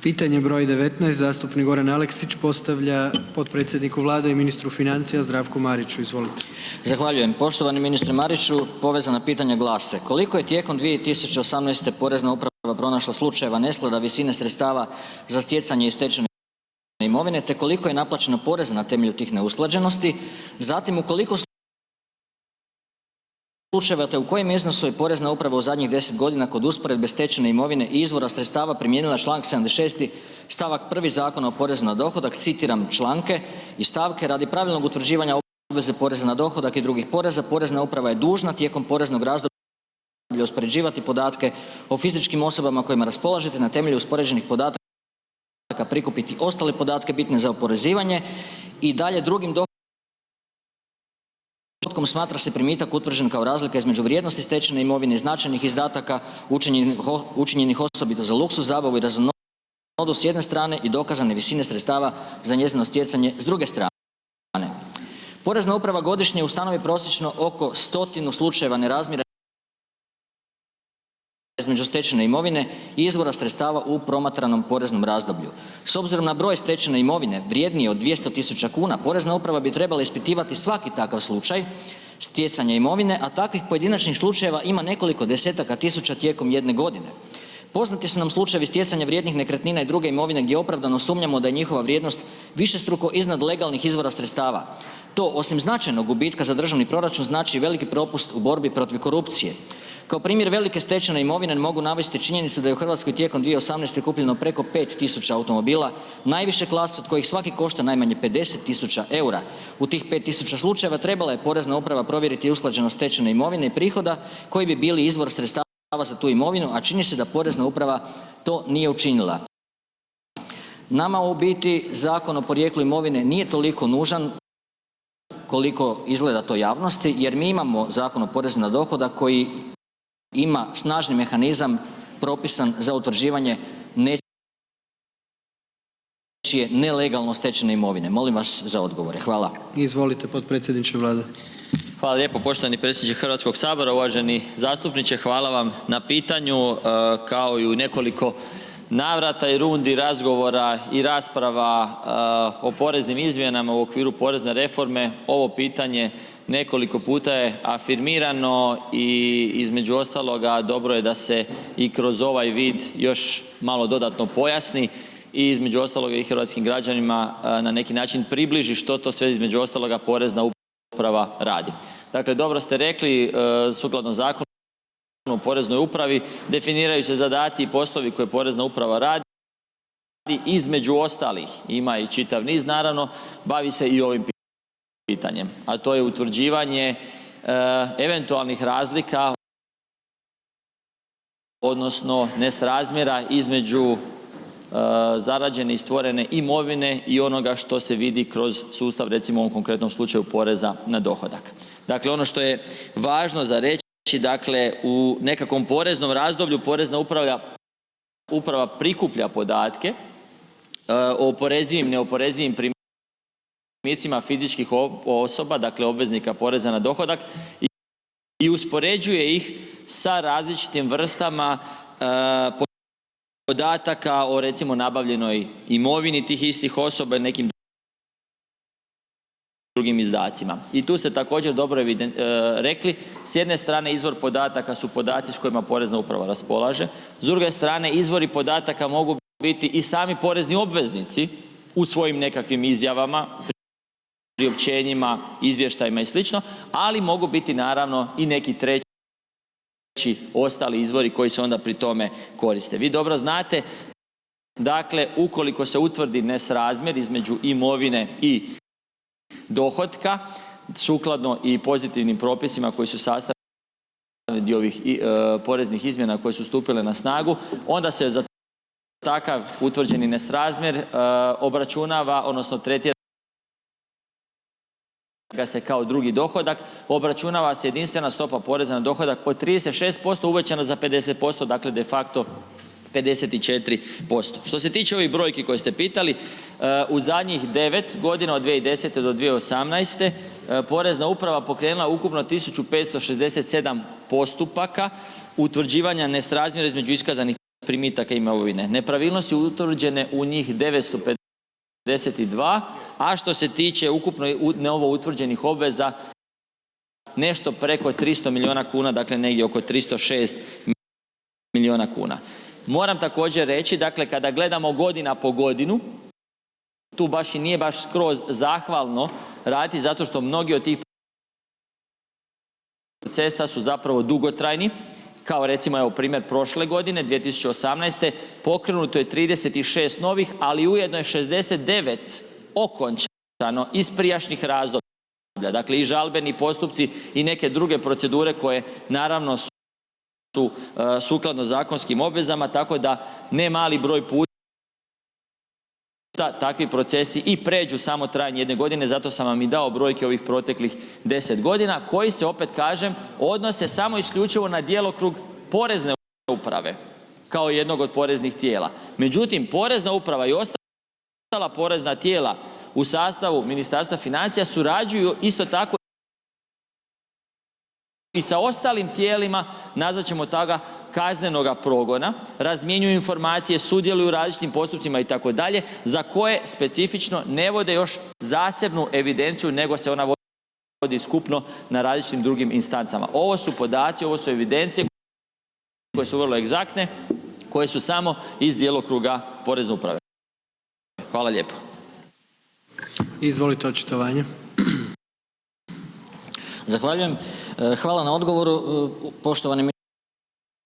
Pitanje broj 19, zastupnik Goran Aleksić postavlja potpredsjedniku Vlade i ministru financija Zdravku Mariću. Izvolite. Zahvaljujem. Poštovani ministre Mariću, povezana pitanja glase: koliko je tijekom 2018. Porezna uprava pronašla slučajeva nesklada visine sredstava za stjecanje i stečene imovine, te koliko je naplaćeno poreza na temelju tih neusklađenosti? Zatim, u koliko slučajeva te u kojem iznosu je Porezna uprava u zadnjih 10 godina kod usporedbe stečene imovine i izvora sredstava primijenila članak 76. stavak 1. Zakona o porezu na dohodak, citiram članke i stavke: radi pravilnog utvrđivanja obveze poreza na dohodak i drugih poreza, Porezna uprava je dužna tijekom poreznog razdoblja uspoređivati podatke o fizičkim osobama kojima raspolažete, na temelju uspoređenih podataka prikupiti ostale podatke bitne za oporezivanje i dalje drugim dohodkom smatra se primitak utvrđen kao razlika između vrijednosti stečene imovine i značajnih izdataka učinjenih osobito za luksuz, zabavu i razonodu s jedne strane i dokazane visine sredstava za njezino stjecanje s druge strane. Porezna uprava godišnje ustanovi prosječno oko 100 slučajeva nerazmjera između stečene imovine i izvora sredstava u promatranom poreznom razdoblju. S obzirom na broj stečene imovine vrijednije od 200.000 kuna, Porezna uprava bi trebala ispitivati svaki takav slučaj stjecanja imovine, a takvih pojedinačnih slučajeva ima nekoliko desetaka tisuća tijekom jedne godine. Poznati su nam slučajevi stjecanja vrijednih nekretnina i druge imovine gdje opravdano sumnjamo da je njihova vrijednost višestruko iznad legalnih izvora sredstava. To, osim značajnog gubitka za državni proračun, znači veliki propust u borbi protiv korupcije. Kao primjer velike stečene imovine mogu navesti činjenicu da je u Hrvatskoj tijekom 2018. kupljeno preko 5.000 automobila najviše klase od kojih svaki košta najmanje 50.000 eura. U tih 5.000 slučajeva trebala je Porezna uprava provjeriti usklađenost stečene imovine i prihoda koji bi bili izvor sredstava za tu imovinu, a čini se da Porezna uprava to nije učinila. Nama u biti Zakon o porijeklu imovine nije toliko nužan koliko izgleda to javnosti, jer mi imamo Zakon o porezu na dohodak koji ima snažni mehanizam propisan za utvrđivanje nečije nelegalno stečene imovine. Molim vas za odgovore. Hvala. Izvolite, potpredsjedniče Vlade. Hvala lijepo poštovani predsjedniče Hrvatskog sabora, uvaženi zastupniče, hvala vam na pitanju. Kao i u nekoliko navrata i rundi razgovora i rasprava o poreznim izmjenama u okviru porezne reforme, ovo pitanje nekoliko puta je afirmirano i između ostaloga dobro je da se i kroz ovaj vid još malo dodatno pojasni i između ostaloga i hrvatskim građanima na neki način približi što to sve između ostaloga Porezna uprava radi. Dakle, dobro ste rekli, sukladno Zakonu o Poreznoj upravi definiraju se zadaci i poslovi koje Porezna uprava radi. Između ostalih, ima i čitav niz naravno, bavi se i ovim pitanjem, a to je utvrđivanje eventualnih razlika odnosno nesrazmjera između zarađene i stvorene imovine i onoga što se vidi kroz sustav, recimo u ovom konkretnom slučaju poreza na dohodak. Dakle, ono što je važno za reći, dakle, u nekakvom poreznom razdoblju Porezna uprava prikuplja podatke o oporezivim, neoporezivim primicima fizičkih osoba, dakle obveznika poreza na dohodak, i uspoređuje ih sa različitim vrstama podataka o recimo nabavljenoj imovini tih istih osoba i nekim drugim izdacima. I tu ste također dobro rekli, s jedne strane izvor podataka su podaci s kojima Porezna uprava raspolaže, s druge strane izvori podataka mogu biti i sami porezni obveznici u svojim nekakvim izjavama, priopćenjima, izvještajima i slično, ali mogu biti naravno i neki treći ostali izvori koji se onda pri tome koriste. Vi dobro znate, dakle, ukoliko se utvrdi nesrazmjer između imovine i dohotka, sukladno i pozitivnim propisima koji su sastavni dio ovih poreznih izmjena koje su stupile na snagu, onda se za takav utvrđeni nesrazmjer obračunava, odnosno tretira ga se kao drugi dohodak, obračunava se jedinstvena stopa poreza na dohodak od 36% uvećana za 50%, dakle de facto 54%. Što se tiče ovih brojki koje ste pitali, u zadnjih 9 godina od 2010. do 2018. Porezna uprava pokrenula ukupno 1567 postupaka utvrđivanja nesrazmjera između iskazanih primitaka imovine. Nepravilnosti utvrđene u njih 952, a što se tiče ukupno novo utvrđenih obveza nešto preko 300 milijuna kuna, dakle negdje oko 306 milijuna kuna. Moram također reći, dakle kada gledamo godina po godinu, tu baš i nije baš skroz zahvalno raditi zato što mnogi od tih procesa su zapravo dugotrajni, kao recimo evo primjer prošle godine 2018. pokrenuto je 36 novih, ali ujedno je 69 okončano iz prijašnjih razdoblja. Dakle i žalbeni postupci i neke druge procedure koje naravno su sukladno zakonskim obvezama, tako da ne mali broj puta takvi procesi i pređu samo trajanje jedne godine, zato sam vam i dao brojke ovih proteklih 10 godina koji se, opet kažem, odnose samo isključivo na djelokrug porezne uprave kao jednog od poreznih tijela. Međutim, porezna uprava i ostala porezna tijela u sastavu Ministarstva financija surađuju isto tako i sa ostalim tijelima, nazvat ćemo toga kaznenoga progona, razmjenjuju informacije, sudjeluju u različitim postupcima i tako dalje, za koje specifično ne vode još zasebnu evidenciju, nego se ona vodi skupno na različitim drugim instancama. Ovo su podaci, ovo su evidencije koje su vrlo egzaktne, koje su samo iz djelokruga porezne uprave. Hvala lijepo. Izvolite očitovanje. Zahvaljujem. Hvala na odgovoru. Poštovani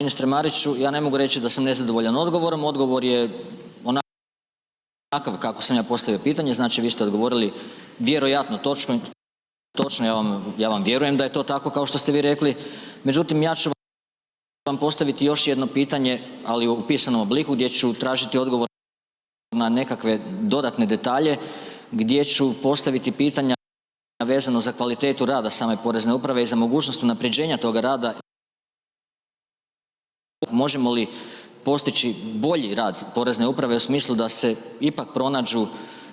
ministre Mariću, ja ne mogu reći da sam nezadovoljan odgovorom. Odgovor je onakav kako sam ja postavio pitanje, znači vi ste odgovorili vjerojatno točno, ja vam vjerujem da je to tako kao što ste vi rekli. Međutim, ja ću vam postaviti još jedno pitanje, ali u pisanom obliku, gdje ću tražiti odgovor na nekakve dodatne detalje, gdje ću postaviti pitanja vezano za kvalitetu rada same porezne uprave i za mogućnost unapređenja toga rada. Možemo li postići bolji rad porezne uprave u smislu da se ipak pronađu,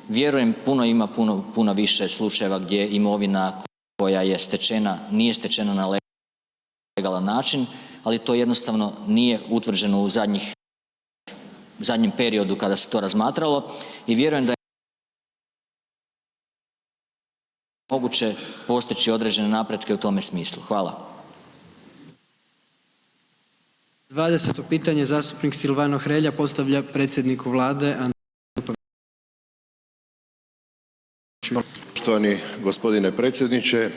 vjerujem ima puno više slučajeva gdje imovina koja je stečena nije stečena na legalan način, ali to jednostavno nije utvrđeno u zadnjem periodu kada se to razmatralo i vjerujem da je moguće postići određene napretke u tome smislu. Hvala. 20. pitanje zastupnik Silvano Hrelja postavlja predsjedniku Vlade Andreju Plenkoviću. Poštovani gospodine predsjedniče,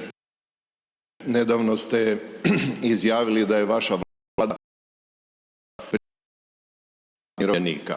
nedavno ste izjavili da je vaša Vlada umirovljenika.